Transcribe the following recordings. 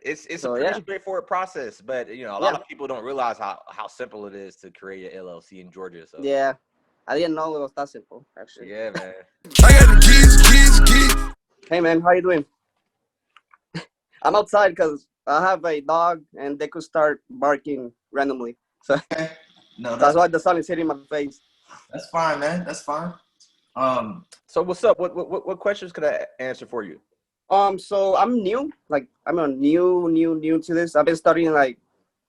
It's a So pretty yeah, straightforward process, but a lot yeah, of people don't realize how simple it is to create an LLC in Georgia. So yeah. I didn't know it was that simple, actually. yeah, man. I got the keys. Hey man, how you doing? I'm outside because I have a dog and they could start barking randomly. So Okay. No, that's why the sun is hitting my face. that's fine, man. That's fine. So what's up? What questions could I answer for you? So I'm new. Like I'm a new to this. I've been studying like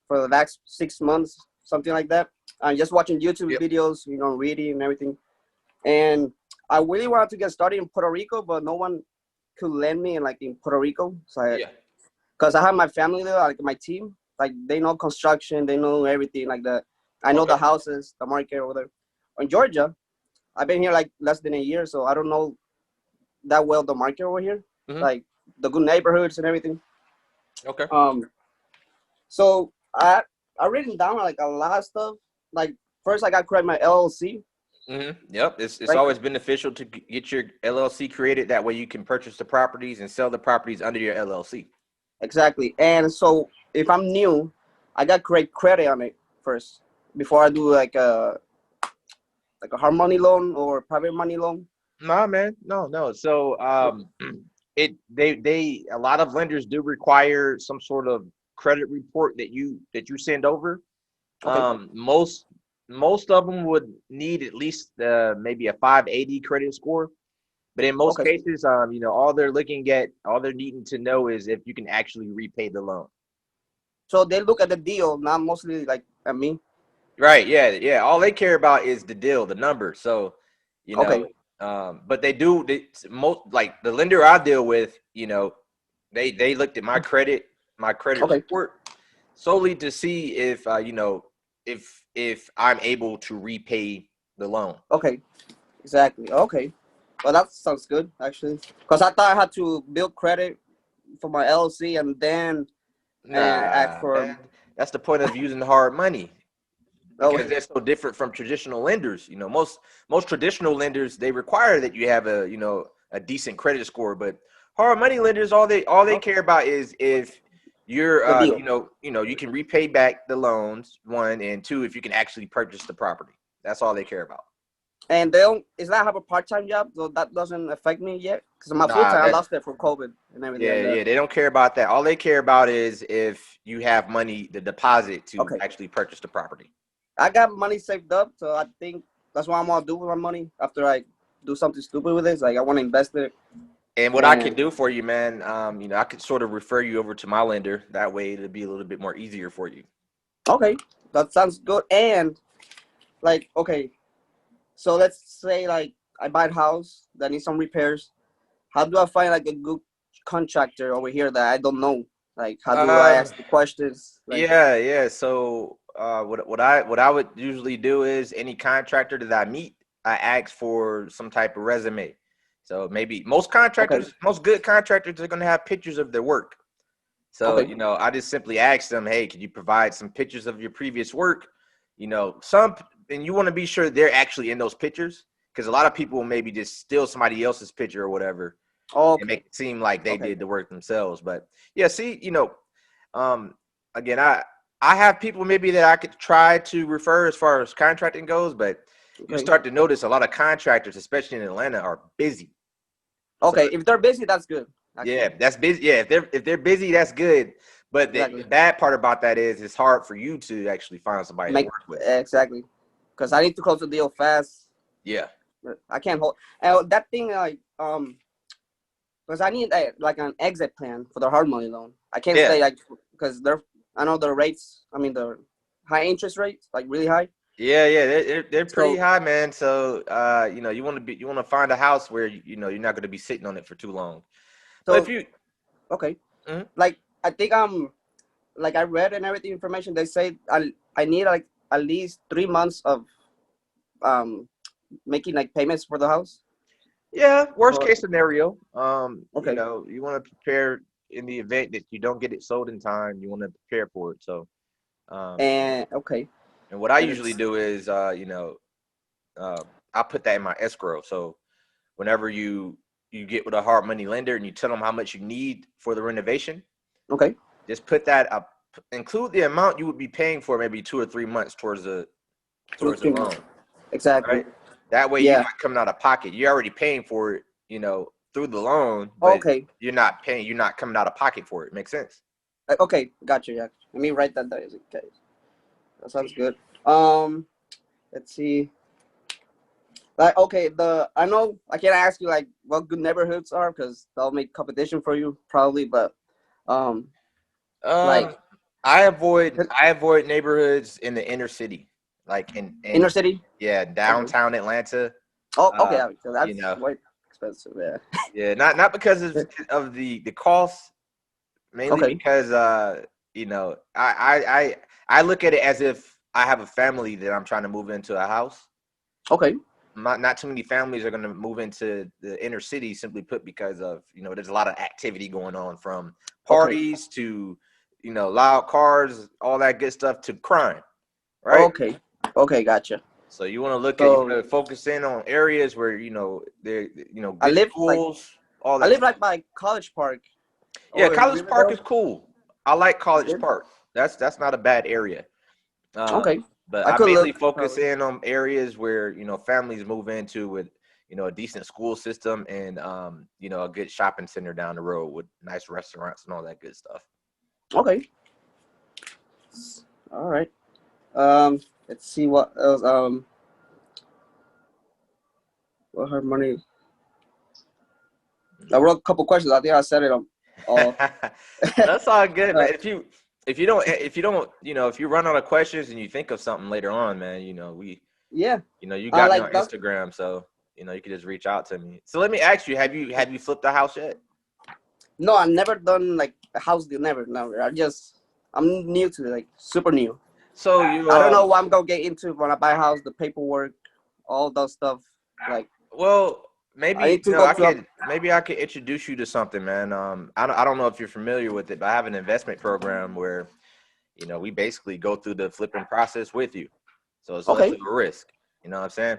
for the last 6 months, something like that. I'm just watching YouTube Yep. videos, reading and everything. And I really wanted to get started in Puerto Rico, but no one could lend me like in Puerto Rico. So Yeah. because I have my family there, like my team, like they know construction, they know everything like that. I know Okay. the houses, the market over there. In Georgia, I've been here like less than a year, so I don't know that well the market over here, Hmm. like the good neighborhoods and everything. Okay. Um, so I written down like a lot of stuff. Like first, I got to create my LLC, Yep. It's right? always beneficial to get your LLC created. That way you can purchase the properties and sell the properties under your LLC. Exactly. And so if I'm new, I got to create credit on it first before I do like a hard money loan or private money loan. Nah, man. No. So they a lot of lenders do require some sort of credit report that you send over. Okay. Most of them would need at least maybe a 580 credit score. But in most Okay. cases, all they're needing to know is if you can actually repay the loan. So they look at the deal, not mostly like at me. Right? Yeah. All they care about is the deal, the number. So, you know, Okay. but they do. Most like the lender I deal with, they looked at my credit Okay. report solely to see if if I'm able to repay the loan. Okay. Exactly. Okay. Well, that sounds good actually. Because I thought I had to build credit for my LLC and then act Nah, for. man, that's the point of using hard money. Oh, Because they're so different from traditional lenders. Most traditional lenders, they require that you have a decent credit score, but hard money lenders, all they care about is if you're the deal. you can repay back the loans, one, and two, if you can actually purchase the property. That's all they care about. And they don't. It's not have a part time job, so that doesn't affect me yet. Because my full Nah, time, I that lost it for COVID and everything like that. yeah, they don't care about that. All they care about is if you have money, the deposit to Okay. actually purchase the property. I got money saved up, so I think that's what I'm gonna do with my money after I do something stupid with it. Like I want to invest it. And what I can And do for you, man, I could sort of refer you over to my lender. That way, it'll be a little bit more easier for you. okay, that sounds good. And like, okay, so let's say like I buy a house that needs some repairs. How do I find like a good contractor over here that I don't know? Like, how do I Um, ask the questions? Like, yeah. So, what I would usually do is any contractor that I meet, I ask for some type of resume. So maybe okay, most good contractors are gonna have pictures of their work. So, okay, I just simply ask them, hey, could you provide some pictures of your previous work? Some, and you want to be sure they're actually in those pictures because a lot of people will maybe just steal somebody else's picture or whatever and make okay, it seem like they okay, did the work themselves. But yeah, see, um, again, I have people maybe that I could try to refer as far as contracting goes, but you okay, start to notice a lot of contractors, especially in Atlanta, are busy. So okay. If they're busy, that's good. yeah, Actually, that's busy. Yeah, if they're busy, that's good. But the exactly. bad part about that is it's hard for you to actually find somebody to Make work with. exactly because I need to close the deal fast. Yeah. I can't hold and that thing like because I need like an exit plan for the hard money loan. I can't Yeah. stay like because they're I know the rates. I mean the high interest rates like really high. Yeah. They're pretty So high, man. So you want to find a house where you're not going to be sitting on it for too long. But if so you okay, Mhm. like I think like I read and everything information they say I need like at least 3 months of um making like payments for the house. Yeah, worst Or case scenario, okay, you want to prepare in the event that you don't get it sold in time, you want to prepare for it. So, um, and okay, and what I and usually it's do is, uh, I put that in my escrow. So whenever you get with a hard money lender and you tell them how much you need for the renovation, okay, just put that up. Include the amount you would be paying for maybe 2 or 3 months towards the loan, Exactly. right? That way you're Yeah. not coming out of pocket. You're already paying for it, through the loan, but Okay. you're not coming out of pocket for it. Makes sense? Okay. Gotcha. Yeah. Let me write that down. Okay. That sounds good. Let's see. Like, okay, I know I can't ask you like what good neighborhoods are because that'll make competition for you probably, but um, like Um, I avoid neighborhoods in the inner city, like inner city. yeah, Okay. downtown Atlanta. Oh, okay. Uh, So you that's know, quite expensive. Yeah. yeah, not because of the cost, mainly Okay. because I look at it as if I have a family that I'm trying to move into a house. Okay. Not too many families are going to move into the inner city simply put because of there's a lot of activity going on, from Okay. parties to loud cars, all that good stuff, to crime, right? Okay. Okay. Gotcha. So you want So to focus in on areas where there I good live like schools, all I that live stuff. like by College Park Yeah, over in College Park is Riverdale. cool. I like College Good. Park. That's not a bad area. Okay. But I I could mainly look focus probably. in on areas where families move into with a decent school system and a good shopping center down the road with nice restaurants and all that good stuff. Okay. All right. Let's see what else. What her money? I wrote a couple questions. I think I said it all. That's all good, man. uh, If you run out of questions and you think of something later on, man, yeah. you got me on Like that. Instagram, so you can just reach out to me. So let me ask you, have you flipped a house yet? No, I've never done like a house deal. Never. I'm new to it, like super new. So you I don't know what I'm gonna get into when I buy a house. The paperwork, all that stuff. Like well, I maybe need to go to a. I could introduce you to something, man. I don't know if you're familiar with it, but I have an investment program where we basically go through the flipping process with you. So it's less Okay. of a risk. You know what I'm saying?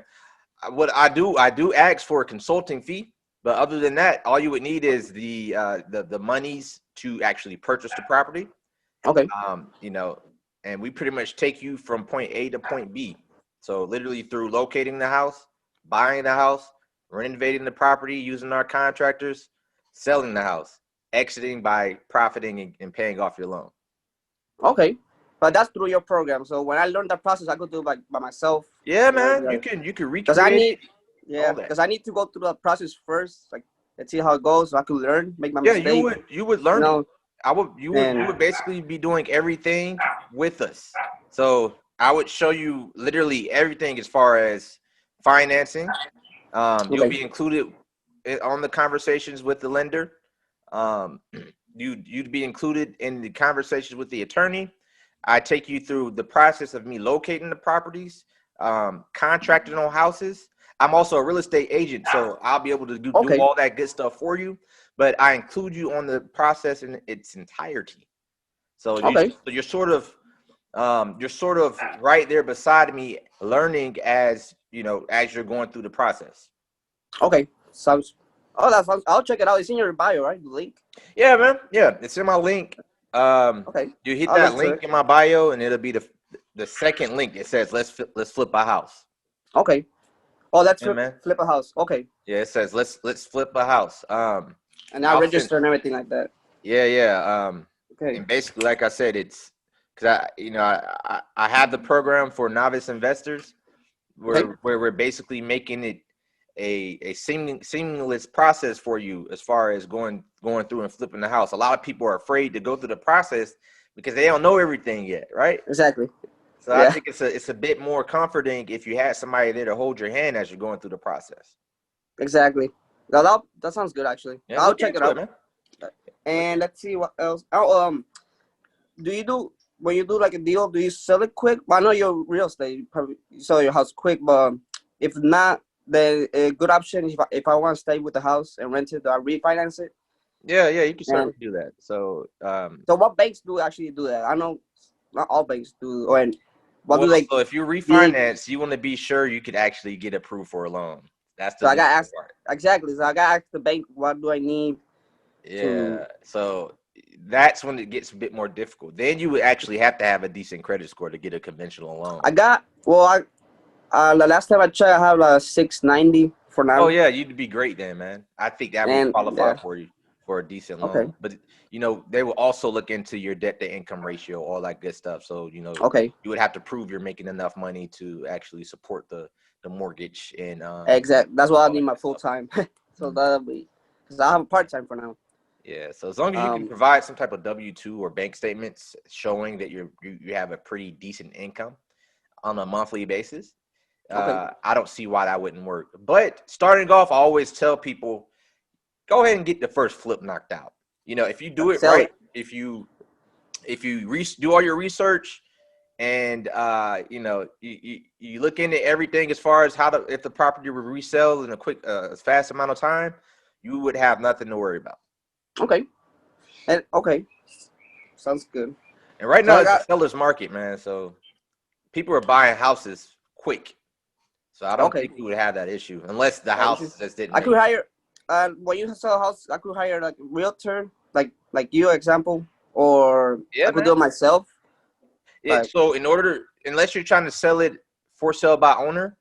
What I do ask for a consulting fee, but other than that, all you would need is the monies to actually purchase the property. Okay. You know, and we pretty much take you from point A to point B. So literally through locating the house, buying the house, renovating the property using our contractors, selling the house, exiting by profiting and paying off your loan. Okay. But that's through your program. So when I learn that process, I could do it by myself. Yeah, Like, man, you can because I recreate need, it, yeah, all that. because I need to go through the process first. Like, let's see how it goes, so I could learn, make my Yeah, mistake. you would You learn it. know, You and would basically be doing everything with us. So I would show you literally everything as far as financing. You'll okay. be included on the conversations with the lender. Um, you'd be included in the conversations with the attorney. I take you through the process of me locating the properties, contracting on houses. I'm also a real estate agent, so I'll be able to do Okay. all that good stuff for you. But I include you on the process in its entirety. So Okay. you're sort of right there beside me, learning as as you're going through the process. Okay. Sounds. Oh, that sounds. I'll check it out. It's in your bio, right? The link. Yeah, man. Yeah, it's in my link. Okay. You hit I'll that look to link it. in my bio, and it'll be the second link. It says let's flip a house. Okay. Oh, let's Yeah, man. flip a house. Okay. Yeah, it says let's flip a house. And I I'll send. register and everything like that. Yeah. Okay. And basically, like I said, it's because I have the program for novice investors Okay. where we're basically making it a seamless process for you as far as going through and flipping the house. A lot of people are afraid to go through the process because they don't know everything yet, right? Exactly. So I Yeah. think it's a bit more comforting if you had somebody there to hold your hand as you're going through the process. Exactly. Now that sounds good actually. Yeah, I'll look check it into it, out. man. And let's see what else. Oh, do you do when you do like a deal? Do you sell it quick? I know you're real estate. You probably sell your house quick, but if not, then a good option is if I want to stay with the house and rent it, I refinance it. Yeah, you can And certainly do that. So, so, what banks do actually do that? I know not all banks do. Or what do well, they so if you need? refinance, you want to be sure you could actually get approved for a loan. That's the So I got difficult asked part. exactly. So I got asked the bank, what do I need to? Yeah. So that's when it gets a bit more difficult. Then you would actually have to have a decent credit score to get a conventional loan. The last time I checked, I have 690 for Oh now. yeah, you'd be great then, man. I think that would And qualify yeah, for you for a decent okay, loan. But they will also look into your debt to income ratio, all that good stuff. So okay, you would have to prove you're making enough money to actually support the mortgage and exact. That's why I all need that my good full stuff. time. So Mhm. that'll be because I have a part time for now. Yeah. So as long as you can Um, provide some type of W-2 or bank statements showing that you have a pretty decent income on a monthly basis, okay, I don't see why that wouldn't work. But starting off, I always tell people, go ahead and get the first flip knocked out. If you do it sell right, it. if you do all your research and you look into everything as far as if the property will resell in a quick, fast amount of time, you would have nothing to worry about. Okay, and okay, sounds good. And right So now I it's a got seller's market, man. So people are buying houses quick. So I don't okay. think you would have that issue unless the This house is just didn't I make could it. hire. When you sell a house, I could hire like a realtor, like you example, or Yeah, I could do man. it myself. Like So unless you're trying to sell it for sale by owner,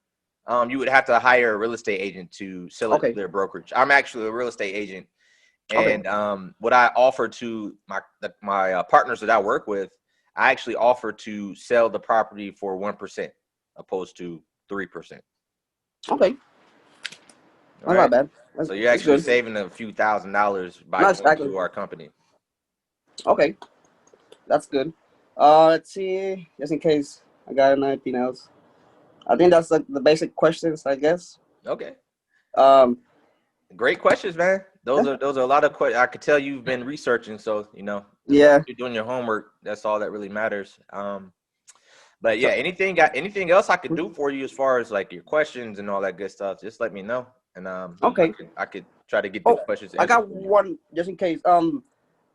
you would have to hire a real estate agent to sell it through okay, their brokerage. I'm actually a real estate agent, okay, and what I offer to my partners that I work with, I actually offer to sell the property for 1% opposed to 3%. okay. All That's not right. bad. So you're That's actually good. saving a few $1,000s by No, going exactly. through our company. Okay, that's good. Let's see, just in case I got anything else. I think that's like the basic questions, I guess. Okay. Um, Great questions, man. yeah, Those are a lot of questions. I could tell you've been researching, so as long as yeah. you're doing your homework, that's all that really matters. But yeah, So, anything else I could do for you as far as like your questions and all that good stuff, just let me know, and okay. I could try to get the Oh, questions I answered got for you. one just in case.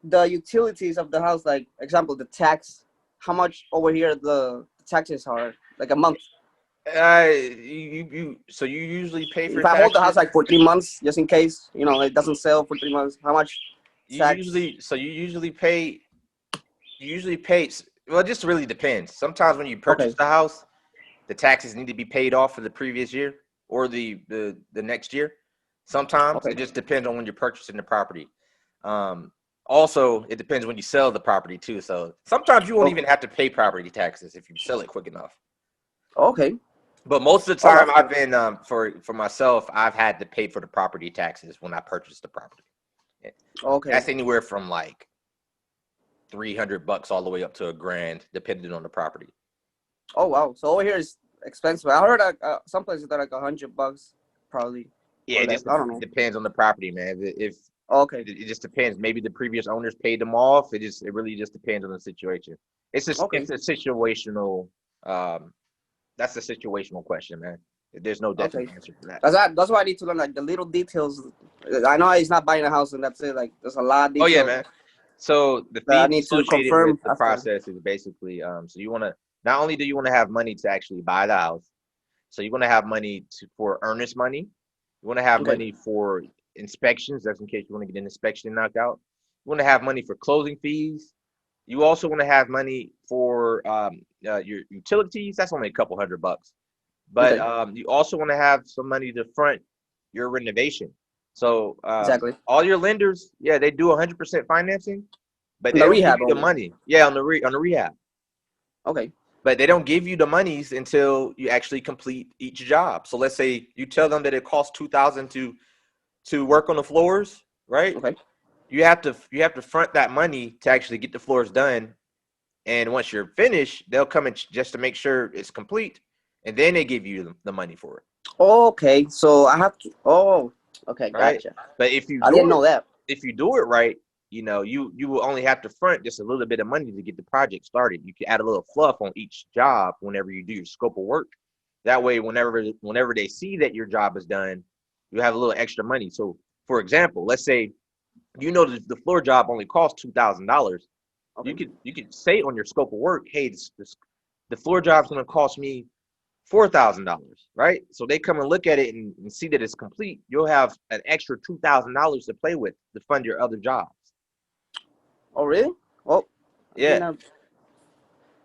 The utilities of the house, like example, the tax. How much over here the taxes are like a month? So you usually pay for If I hold the house taxes. like for 3 months, just in case, it doesn't sell for 3 months, how much tax? You usually pay. Well, it just really depends. Sometimes when you purchase Okay, the house, the taxes need to be paid off for the previous year or the next year. Sometimes okay, it just depends on when you're purchasing the property. Um, Also, it depends when you sell the property too. So sometimes you won't okay, even have to pay property taxes if you sell it quick enough. okay. But most of the Oh, time, that's I've good. been for myself, I've had to pay for the property taxes when I purchased the property. Okay. That's anywhere from like $300 all the way up to $1,000, depending on the property. Oh wow. So over here is expensive. I heard some places they're like $100 probably Yeah, or it less. just I don't it know. depends on the property, man. If Okay, it just depends. Maybe the previous owners paid them off. It really just depends on the situation. okay, It's a situational. Um, that's a situational question, man. There's no definite okay. answer for that. That's why I need to learn like the little details. I know he's not buying a house and that's it. Like there's a lot of Oh yeah, details man. So the that I fees need to associated with confirm the after. process is basically so you want to not only do you want to have money to actually buy the house, so you want to have money for earnest money. You want to have Okay, money for inspections, that's in case you want to get an inspection knocked out. You want to have money for closing fees. You also want to have money for your utilities. That's only a couple $100. But okay, you also want to have some money to front your renovation. So exactly. all your lenders, yeah, they do 100% financing, but And they the don't give rehab you the only. money. Yeah, on the rehab, Okay, but they don't give you the monies until you actually complete each job. So let's say you tell them that it costs 2,000 to work on the floors, right? okay. You have to front that money to actually get the floors done. And once you're finished, they'll come in just to make sure it's complete, and then they give you the money for it, Okay, so I have to. Oh, okay, right? gotcha. But I didn't know that. if you do it right, you will only have to front just a little bit of money to get the project started. You can add a little fluff on each job whenever you do your scope of work. That way, whenever they see that your job is done, you have a little extra money. So, for example, let's say the floor job only costs $2,000. Okay, You could say on your scope of work, hey, the floor job's going to cost me $4,000, right? So they come and look at it and see that it's complete. You'll have an extra $2,000 to play with to fund your other jobs. Oh, really? Oh, I Yeah. didn't know.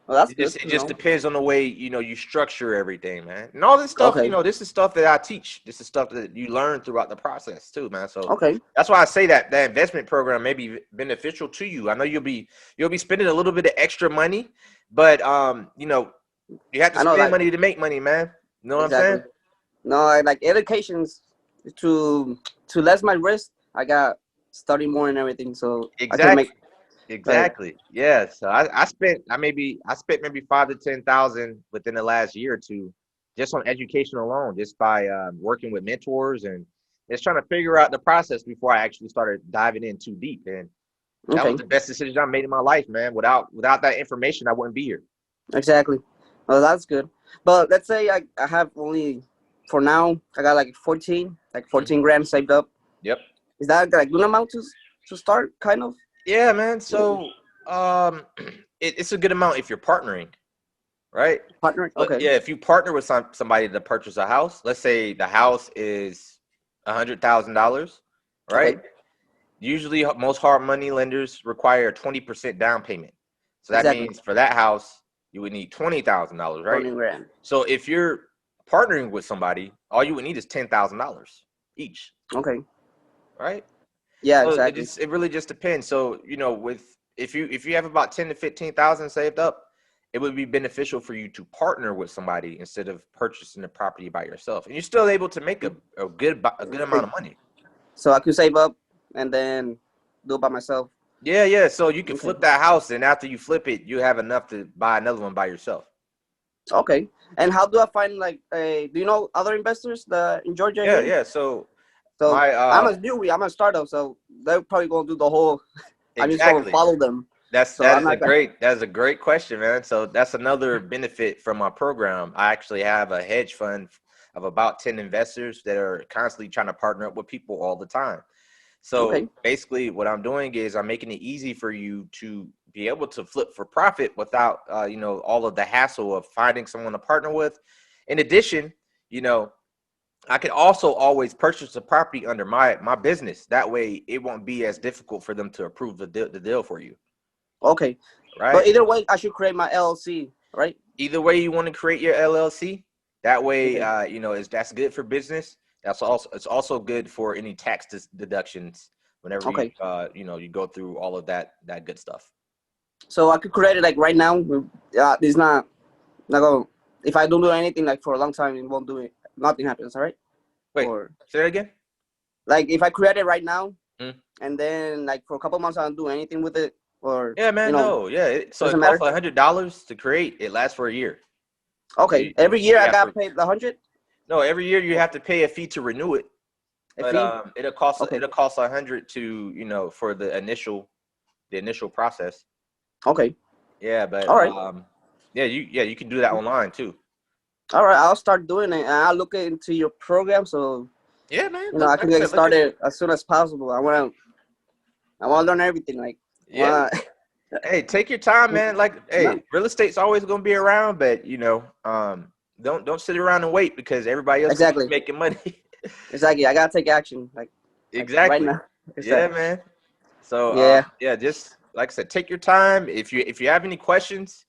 Well, that's It good just it to just know. depends on the way you structure everything, man. And all this stuff, Okay. this is stuff that I teach. This is stuff that you learn throughout the process too, man. So Okay. that's why I say that investment program may be beneficial to you. I know you'll be spending a little bit of extra money, but you have to I know, spend like, money to make money, man. You know what I'm saying? exactly. No, I like education's to less my risk. I got study more and everything, so I can make Exactly. like Exactly. Yeah. So I spent maybe 5 to 10 thousand within the last year or two just on education alone, just by working with mentors and just trying to figure out the process before I actually started diving in too deep. And that was okay, the best decision I made in my life, man. Without that information, I wouldn't be here. exactly. Well, that's good. But let's say I have only for now I got like 14, like Mhm. 14 grand saved up. Yep. Is that like good amount to start? Kind of. Yeah, man. So it's a good amount if you're partnering, right? Partner. But Okay. yeah, if you partner with somebody to purchase a house, let's say the house is $100,000, right? Okay. Usually, most hard money lenders require a 20% down payment. So that Exactly. means for that house, you would need $20,000, right? 20 grand. So if you're partnering with somebody, all you would need is $10,000 each, Okay. right? Yeah. So Exactly. it really just depends. So with if you have about 10 to 15 thousand saved up, it would be beneficial for you to partner with somebody instead of purchasing the property by yourself, and you're still able to make a good amount of money. So I could save up and then do it by myself. Yeah, yeah. So you can Okay. flip that house, and after you flip it, you have enough to buy another one by yourself. Okay. And how do I find like do you know other investors that in Georgia Yeah, here? yeah. So So my I'm a newbie, I'm a startup, so they're probably gonna do the whole I'm just gonna exactly. follow them. That's So that I'm is a not gonna great that is a great question, man. So that's another benefit from my program. I actually have a hedge fund of about 10 investors that are constantly trying to partner up with people all the time. So okay. basically, what I'm doing is I'm making it easy for you to be able to flip for profit without all of the hassle of finding someone to partner with. In addition, you know, I could also always purchase the property under my business. That way, it won't be as difficult for them to approve the deal for you, Okay. right? But either way I should create my LLC, right? Either way you want to create your LLC, that way, Okay. is that's good for business. It's also good for any tax deductions whenever Okay. you go through all of that good stuff. So I could create it like right now. It's not gonna if I don't do anything like for a long time it won't do it. Nothing happens, all right? Wait, Or say that again. like if I create it right now Mm. and then like for a couple months I don't do anything with it or Yeah, man. No, yeah. So it doesn't costs matter. $100 to create. It lasts for a year. So Okay. Every year you I have got to paid the 100 no every year you have to pay a fee to renew it, a but fee. Okay. it'll cost 100 to for the initial process. Okay. Yeah, but All right. you can do that online too. All right. I'll start doing it and I'll look into your program so Yeah, man. I Like can I get said, look into started it. as soon as possible. I wanna learn everything. Like Yeah. wanna Hey, take your time, man. Like, no. hey, real estate's always gonna be around, but don't sit around and wait because everybody else gonna keep Exactly. making money. Exactly. I gotta take action. Like right Exactly. now. Yeah, Exactly. man. So Yeah. yeah, just like I said, take your time. If you have any questions,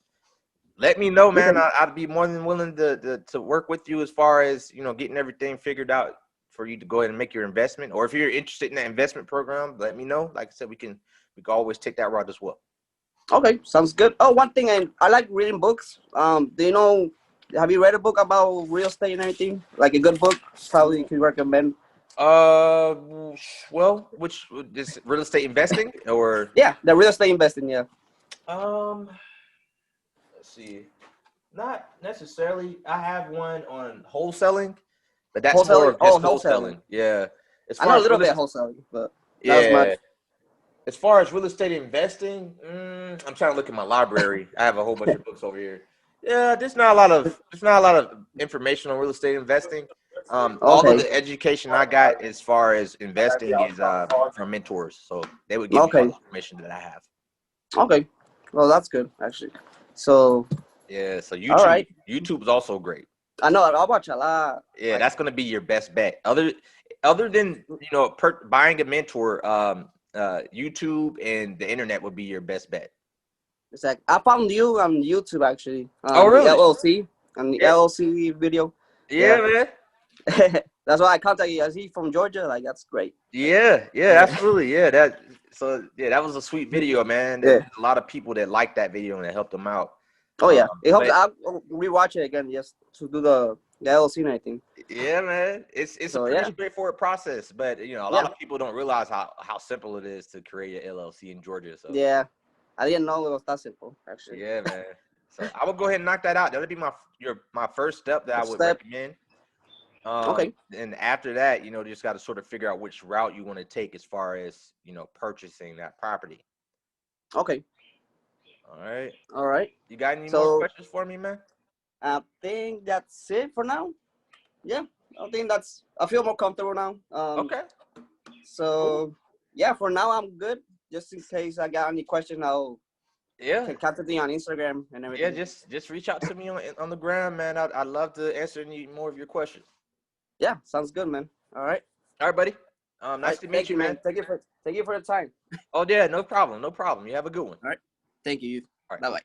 let me know, man. Okay. I'd be more than willing to work with you as far as getting everything figured out for you to go ahead and make your investment. Or if you're interested in that investment program, let me know. Like I said, we can always take that route as well. Okay. Sounds good. Oh, one thing I like reading books. Do you know have you read a book about real estate and everything? Like a good book? Probably you could recommend. Uh, well, which is real estate investing or Yeah, the real estate investing, yeah. um, let's see, not necessarily. I have one on wholesaling, but that's more Wholesaling? of Oh, just wholesaling. wholesaling. Yeah, as I far know a as little real bit estate, wholesaling, but not as much. yeah, as far as real estate investing, I'm trying to look at my library. I have a whole bunch of books over here. Yeah, there's not a lot of information on real estate investing. All of Okay. the education I got as far as investing is from mentors, so they would give you all Okay. the information that I have. Okay. Well, that's good actually. So, Yeah, so all YouTube right. YouTube is also great. I know I'll watch a lot. Yeah, Like, that's gonna be your best bet. Other than buying a mentor, YouTube and the internet would be your best bet. It's like I found you on YouTube actually. Oh, The really? LLC on the Yeah. LLC video. Yeah, Yeah. man. That's why I contacted you. Is he from Georgia? Like that's great. Yeah, Yeah. absolutely. Yeah, that was a sweet video, man. Yeah. There's a lot of people that liked that video and that helped them out. Oh yeah. It helps. But I'll rewatch it again just to do the LLC and everything. yeah, man, it's So, a pretty yeah. straightforward process, but a Yeah. lot of people don't realize how simple it is to create an LLC in Georgia. So Yeah. I didn't know it was that simple actually. yeah, man. So I would go ahead and knock that out. That would be my first step that I would recommend. Okay. And after that, you just got to sort of figure out which route you want to take as far as purchasing that property. Okay. All right. You got any more questions for me, man? I think that's it for now. Yeah, I feel more comfortable now. Okay. So yeah, for now I'm good. Just in case I got any questions, I'll can contact me on Instagram and everything. Yeah, just reach out to me on the gram, man. I'd love to answer any more of your questions. Yeah, sounds good, man. All right, buddy. Nice to meet you, man. Thank you for the time. Oh yeah, no problem. You have a good one. All right, thank you. All right. Bye bye.